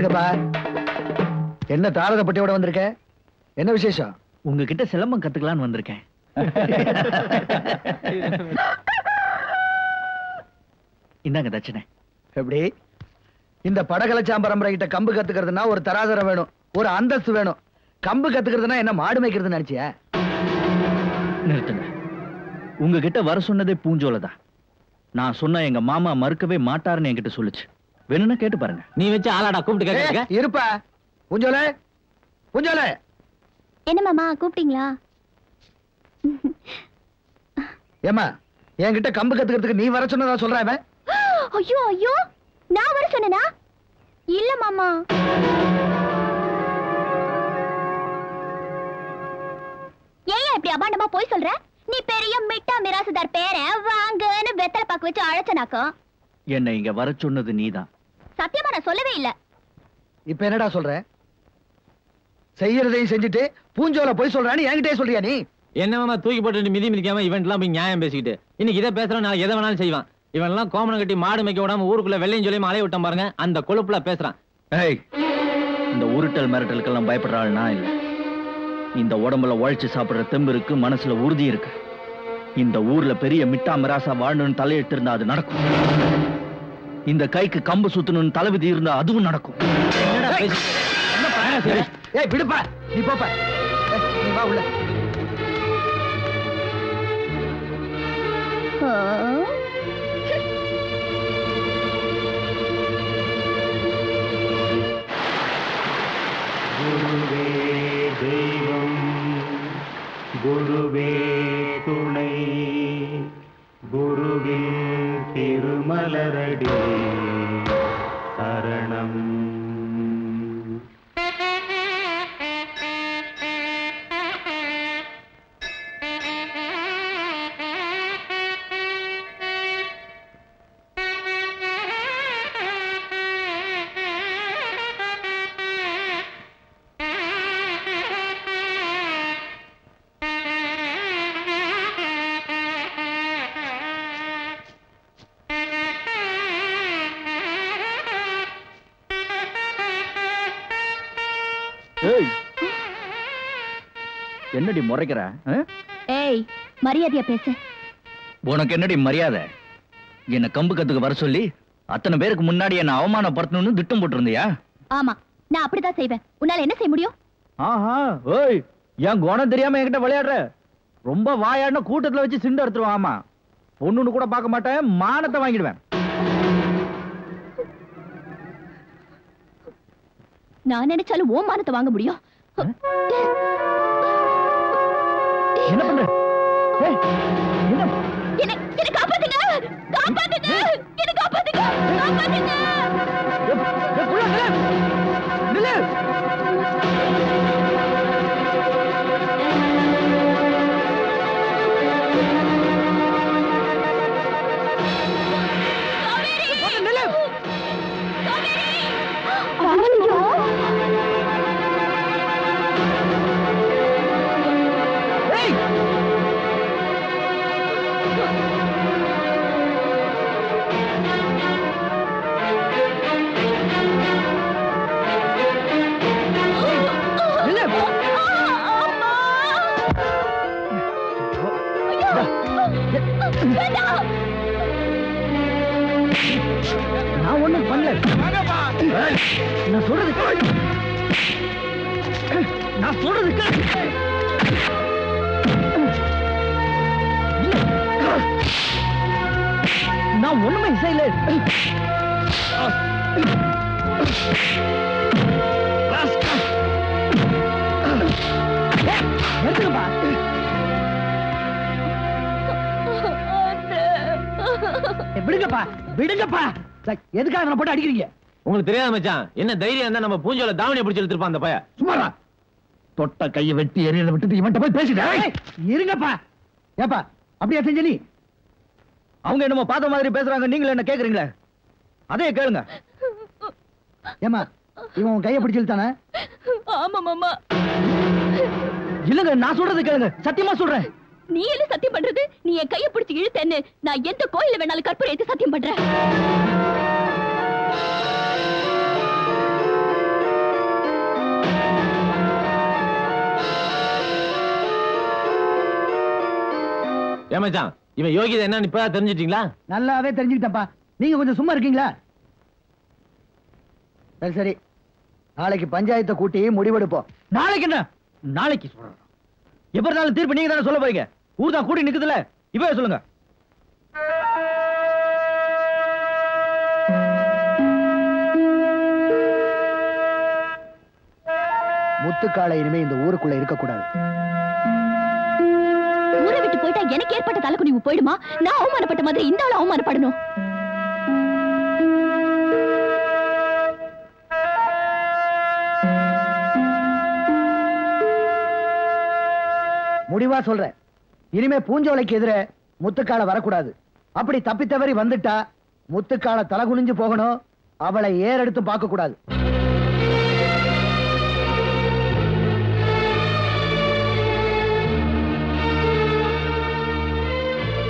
விடுங்கப்பா. என்ன தாரத பட்டியோட வந்திருக்க? என்ன விசேஷம்? உங்ககிட்ட சிலம்பம் கத்துக்கலான்னு வந்திருக்கேன். இந்தாங்க தட்சணை. எப்படி? இந்த படகலச்சாம் பரம்பரை கிட்ட கம்பு கத்துக்கிறதுனா ஒரு தராதரம் வேணும், ஒரு அந்தஸ்து வேணும். கம்பு கத்துக்கிறதுனா என்ன மாடு மேய்க்கிறது நினைச்சியா? நிறுத்துங்க. உங்ககிட்ட வர சொன்னதே பூஞ்சோலதான். நான் சொன்ன எங்க மாமா மறுக்கவே மாட்டாருன்னு என்கிட்ட சொல்லுச்சு. வேணும்னா கேட்டு பாருங்க. நீ வச்சு ஆளாடா கூப்பிட்டு கேட்க இருப்பா. பூஞ்சோல, பூஞ்சோல. என்ன மாமா கூப்பிட்டீங்களா? ஏமா என்கிட்ட கம்பு கத்துக்கிறதுக்கு நீ வர சொன்னதா சொல்றேன். ஐயோ ஐயோ, நான் வர சொன்னேனா? இல்ல மாமா. ஏன் இப்படி அபாண்டமா போய் சொல்ற? நீ பெரிய மிட்டா மிராசுதார் பேர வாங்கன்னு வெத்தலை பாக்கு வச்சு அழைச்சனாக்கோ. என்ன இங்க வர சொன்னது நீதான். சத்தியமா நான் சொல்லவே இல்ல. இப்ப என்னடா சொல்ற? செய்யறதையும் செஞ்சுட்டு பூஞ்சோல போய் சொல்றான்னு என்கிட்டே சொல்றியா நீ? என்னமா தூக்கி போட்டு மிதி மிதிக்காம இவன் எல்லாம் போய் நியாயம் பேசிக்கிட்டு இன்னைக்கு இதை பேசுறான், நாளைக்கு எதை வேணாலும் செய்வான். இவன் எல்லாம் கோமனம் கட்டி மாடு மேய்க்க விடாம ஊருக்குள்ள வெள்ளையும் சொல்லி அலைய விட்டான் பாருங்க. அந்த கொழுப்புல பேசுறான். இந்த உருட்டல் மிரட்டலுக்கெல்லாம் பயப்படுற ஆள் நான் இல்ல. இந்த உடம்புல உழைச்சு சாப்பிடுற தெம்பு இருக்கு, மனசுல உறுதி இருக்கு. இந்த ஊர்ல பெரிய மிட்டா மிராசா வாழணும்னு தலையிட்டு இருந்தா அது நடக்கும். இந்த கைக்கு கம்பு சுத்தணும்னு தலைவிதி இருந்தா அதுவும் நடக்கும். ஏய் விடுப்பா, நீ போப்பா. நீ வா உள்ள. குருவே தெய்வம், குருவே துணை, குருவின் திருமலரடி சரணம். என்னடி முறைக்கிற? ஏய் மரியாதையா பேசு. உனக்கு என்னடி மரியாதை? என்ன கம்பு கத்துக்கு வர சொல்லி அத்தனை பேருக்கு முன்னாடி என்ன அவமானப்படுத்தணும்னு திட்டம் போட்டிருந்தியா? ஆமா, நான் அப்படிதான் செய்வேன். உன்னால என்ன செய்ய முடியும்? ஆஹா, ஓய், என் குணம் தெரியாம என்கிட்ட விளையாடுற. ரொம்ப வாயாடின கூட்டத்துல வச்சு சிண்டு எடுத்துருவான். ஆமா, பொண்ணுன்னு கூட பார்க்க மாட்டேன், மானத்தை வாங்கிடுவேன். நான் நினைச்சாலும் ஓ மானத்தை வாங்க முடியும். என்ன பண்ற? என்ன காப்பாத்துங்க, காப்பாத்துங்க, என்ன காப்பாத்துங்க, காப்பாத்துங்க. நான் ஒண்ணும் பண்ணல. நான் சொல்றது நான் ஒண்ணுமே செய்யல. எடுத்துக்கப்பா. விடுங்கப்பா, விடுங்கப்பா. எதுக்காக நான் போட்டு அடிக்கிறீங்க? உங்களுக்கு தெரியாத மச்சான், என்ன தைரியம் இருந்தா நம்ம பூஞ்சோல தாவணியை பிடிச்சு எடுத்துருப்பான் அந்த பைய. சும்மாடா. தொட்ட கையை வெட்டி எரியத விட்டுட்டு இவன்ட்ட போய் பேசிட்டேன். இருங்கப்பா. ஏப்பா அப்படியே செஞ்ச நீ? அவங்க என்னமோ பார்த்த மாதிரி பேசுறாங்க, நீங்களே என்ன கேக்குறீங்களே? அதே கேளுங்க. ஏமா இவன் உன் கையை பிடிச்சு இழுத்தானே? ஆமா மாமா. இல்லங்க, நான் சொல்றது கேளுங்க, சத்தியமா சொல்றேன். நீ என்ன சத்தியம் பண்றது? நீ என் கையை பிடிச்சு இழுத்தேன்னு நான் எந்த கோயில வேணாலும் கற்பூரம் ஏத்தி சத்தியம் பண்றேன். ஏமாச்சான் இவன் யோகிதை என்னன்னு இப்பதான் தெரிஞ்சிட்டீங்களா? நல்லாவே தெரிஞ்சுக்கிட்டப்பா. நீங்க கொஞ்சம் சும்மா இருக்கீங்களா? சரி சரி, நாளைக்கு பஞ்சாயத்தை கூட்டி முடிவெடுப்போம். நாளைக்கு என்ன? நாளைக்கு சொல்றேன். எப்ப இருந்தாலும் தீர்ப்பு நீங்க தானே சொல்ல போறீங்க. ஊர் தான் கூடி நிக்குதுல, இப்பவே சொல்லுங்க. முத்துக்காலை இனிமே இந்த ஊருக்குள்ள இருக்கக்கூடாது. ஊரை விட்டு போயிட்டா எனக்கு ஏற்பட்ட தலைக்குனிவு போயிடுமா? நான் அவமானப்பட்ட மாதிரி இந்த ஆள் அவமானப்படணும். முடிவா சொல்றேன், இனிமே பூஞ்சோலைக்கு எதிர முத்துக்காலை வரக்கூடாது. அப்படி தப்பி தவறி வந்துட்டா முத்துக்காலை தலை குனிஞ்சு போகணும். அவளை ஏறெடுத்து பார்க்க கூடாது.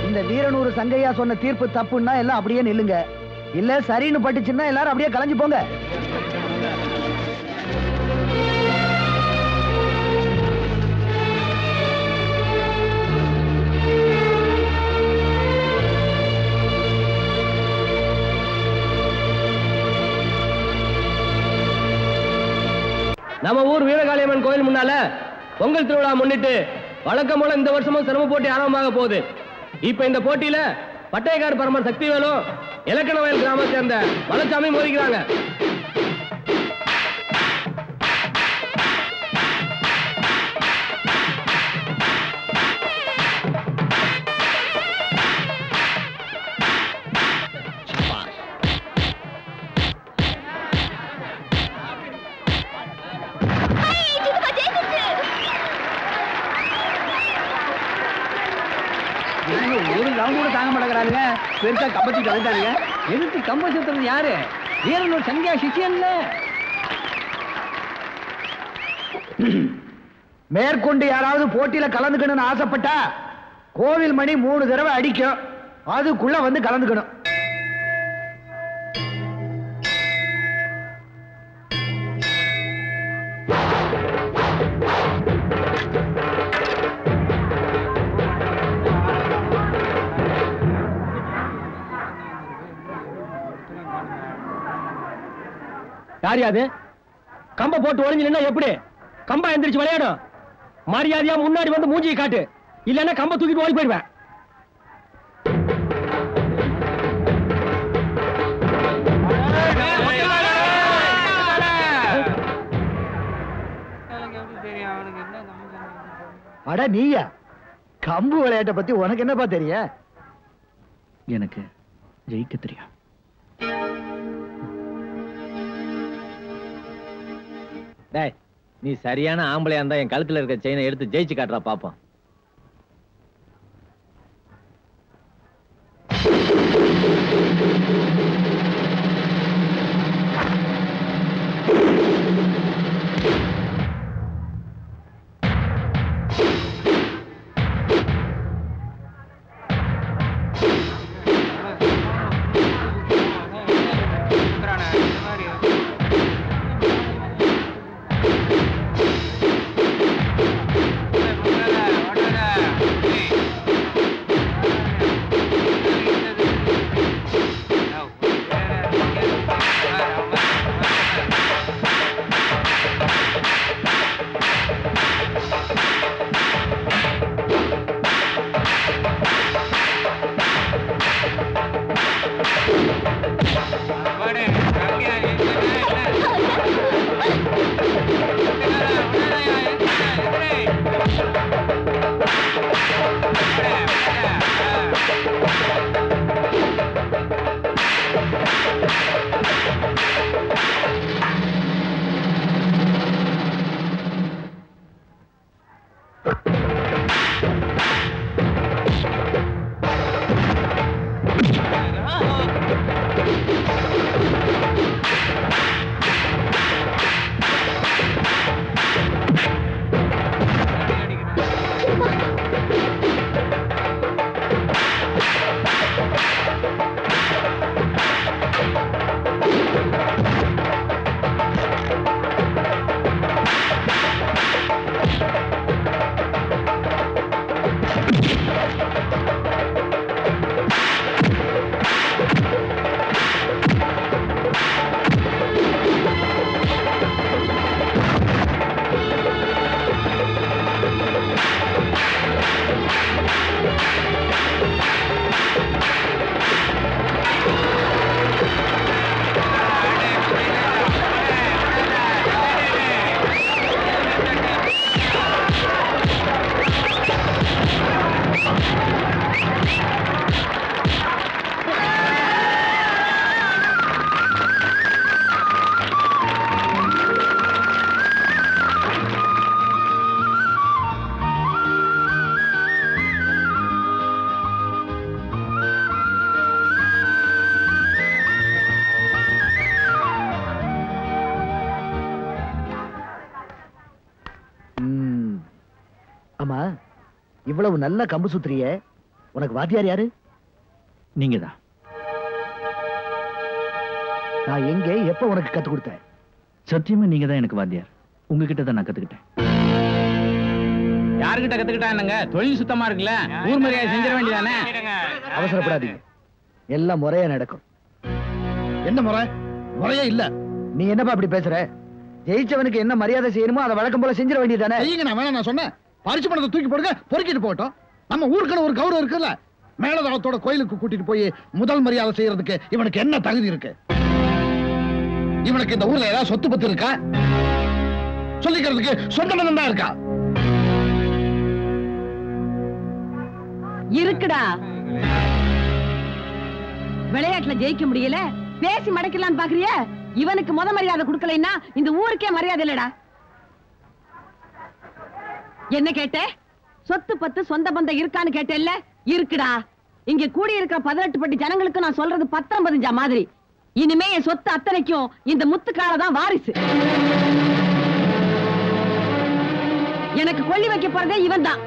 இந்த வீரனூர் சங்கையா சொன்ன தீர்ப்பு தப்புன்னா எல்லாம் அப்படியே நில்லுங்க. இல்ல சரின்னு பட்டுச்சுன்னா எல்லாரும் அப்படியே கலைஞ்சு போங்க. நம்ம ஊர் வீரகாளியம்மன் கோயில் முன்னால பொங்கல் திருவிழா முன்னிட்டு வழக்கம் போல இந்த வருஷமும் சிரம போட்டி ஆரம்பமாக போகுது. இப்ப இந்த போட்டியில பட்டையக்காடு பரமர் சக்திவேலும் இலக்கணவயல் கிராமத்தை சேர்ந்த வளச்சாமி மோதிக்கிறாங்க. ஒரு ரவுண்ட் கூட தாங்க மாட்டேங்கிறாங்க. பெருசா கம்பத்துக்கு வந்துட்டாங்க. எதுக்கு கம்ப சுத்துறது? யாரு? வீரனூர் சங்கியா சிஷியன்ல. மேற்கொண்டு யாராவது போட்டியில கலந்துக்கணும்னு ஆசைப்பட்டா கோவில் மணி 3 தடவை அடிக்கும். அதுக்குள்ள வந்து கலந்துக்கணும். யாரியாது கம்ப போட்டு ஒளிஞ்சு நின்னா எப்படி? கம்பா எந்திரிச்சு விளையாடும். மரியாதையா முன்னாடி வந்து மூஞ்சியை காட்டு, இல்லன்னா கம்ப தூக்கிட்டு ஓடி போயிடுவேன். அட நீயா? கம்பு விளையாட்டை பத்தி உனக்கு என்னப்பா தெரியும்? எனக்கு ஜெயிக்க தெரியும். டேய், நீ சரியான ஆம்பளையா இருந்தா என் கழுத்துல இருக்க செயினை எடுத்து ஜெயிச்சு காட்டுறா பாப்போம். இவ்வளவு நல்ல கம்பு சுத்திரியே, உனக்கு வாத்தியார் யாரு? நீங்க தான். நான் எங்க எப்ப உனக்கு கத்து கொடுத்தேன்? சத்தியமா நீங்க தான் எனக்கு வாத்தியார். உங்ககிட்ட தான் நான் கத்துக்கிட்டேன். யாருகிட்ட கத்துக்கிட்டாங்க? தொழில் சுத்தமா இருக்குல்ல, ஊர் மரியாதை செஞ்சிட வேண்டியதானே. அவசரப்படாதீங்க, எல்லாம் முறையா நடக்கும். என்ன முறை? முறையே இல்ல. நீ என்னப்பா அப்படி பேசுற? ஜெயிச்சவனுக்கு என்ன மரியாதை செய்யணுமோ அதை வழக்கம் போல செஞ்சிட வேண்டியதானே? செய்யுங்க, நான் வேணா நான் சொன்னேன். பரிசு பணத்தை தூக்கி போடுங்க, பொறுக்கிட்டு போகட்டும். நம்ம ஊருக்குன்னு ஒரு கௌரவம் இருக்குல்ல. மேலதாளத்தோட கோயிலுக்கு கூட்டிட்டு போய் முதல் மரியாதை செய்யறதுக்கு இவனுக்கு என்ன தகுதி இருக்கு? இவனுக்கு இந்த ஊர்ல ஏதாவது சொத்து பத்து இருக்கா? சொல்லிக்கிறதுக்கு சொந்த மதம் தான் இருக்கா? இருக்குடா. விளையாட்டுல ஜெயிக்க முடியல, பேசி மடக்கலான்னு பாக்குறிய? இவனுக்கு முத மரியாதை கொடுக்கலைன்னா இந்த ஊருக்கே மரியாதை இல்லடா. என்ன கேட்ட? சொத்து பத்து சொந்த பந்தம் இருக்கான்னு கேட்டேல்ல? இருக்குடா. இங்க கூடி இருக்கிற 18 பட்டி ஜனங்களுக்கு நான் சொல்றது 19 மாதிரி. இனிமே என் சொத்து அத்தனைக்கும் இந்த முத்துக்கால தான் வாரிசு. எனக்கு கொள்ளி வைக்க போறதே இவன் தான்.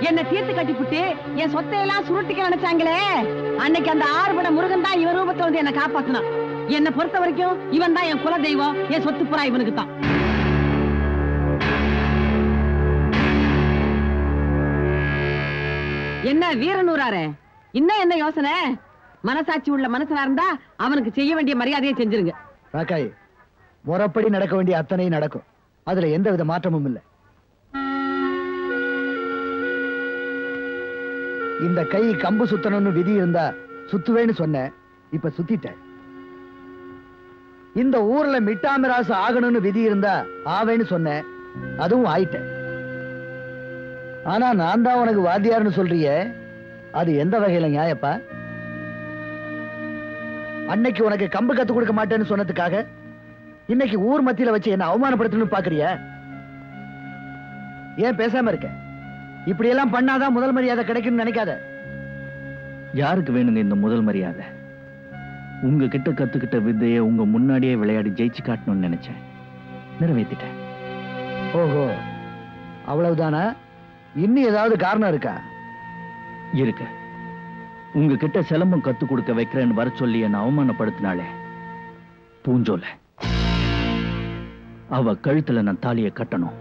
என்ன தீர்த்து கட்டிப்புட்டு என் சொத்தையெல்லாம் சுருட்டிக்க நினைச்சாங்களே, அன்னைக்கு அந்த ஆறுபட முருகன் தான் இவன் ரூபத்தை வந்து என்ன காப்பாத்தினான். என்னை பொறுத்த வரைக்கும் இவன் தான் என் குல தெய்வம். என் சொத்து புறா இவனுக்கு தான். என்ன வீரனூராரே, இன்னும் என்ன யோசனை? மனசாட்சி உள்ள மனசனா இருந்தா அவனுக்கு செய்ய வேண்டிய மரியாதையை செஞ்சிருங்க. ராக்காய், முறைப்படி நடக்க வேண்டிய அத்தனையும் நடக்கும். அதுல எந்த வித மாற்றமும் இல்லை. இந்த கை கம்பு சுத்தணும்னு விதி இருந்தா சுத்துவேன்னு சொன்னேன், இப்ப சுத்திட்டேன். இந்த ஊர்ல மிட்டாமிராசு ஆகணும்னு விதி இருந்தா ஆவேன்னு சொன்னேன், அதுவும் ஆயிட்டேன். ஆனா நான் தான் உனக்கு வாத்தியார்னு சொல்றிய, அது எந்த வகையில நியாயப்பா? அன்னைக்கு உனக்கு கம்பு கத்து கொடுக்க மாட்டேன்னு சொன்னதுக்காக இன்னைக்கு ஊர் மத்தியில வச்சு என்ன அவமானப்படுத்தணும்னு பாக்குறிய? ஏன் பேசாம இருக்க? இப்படி எல்லாம் பண்ணாதான் முதல் மரியாதை கிடைக்கும்னு நினைக்காத. யாருக்கு வேணுங்க இந்த முதல் மரியாதை? உங்ககிட்ட கத்துக்கிட்ட வித்தையை உங்க முன்னாடியே விளையாடி ஜெயிச்சு காட்டணும்னு நினைச்சேன், நிறைவேற்றிட்டேன். ஓஹோ, அவ்வளவுதானா? இன்னும் ஏதாவது காரணம் இருக்கா? இருக்கு. உங்ககிட்ட சிலம்பம் கத்து கொடுக்க வைக்கிறேன்னு வர சொல்லி என்ன அவமானப்படுத்தினாலே பூஞ்சோல, அவ கழுத்துல நான் தாலியை கட்டணும்.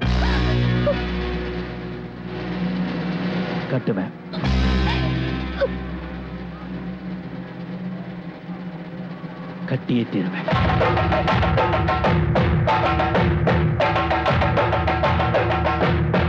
கட்டுவேன். கட்டியே தீருவேன்.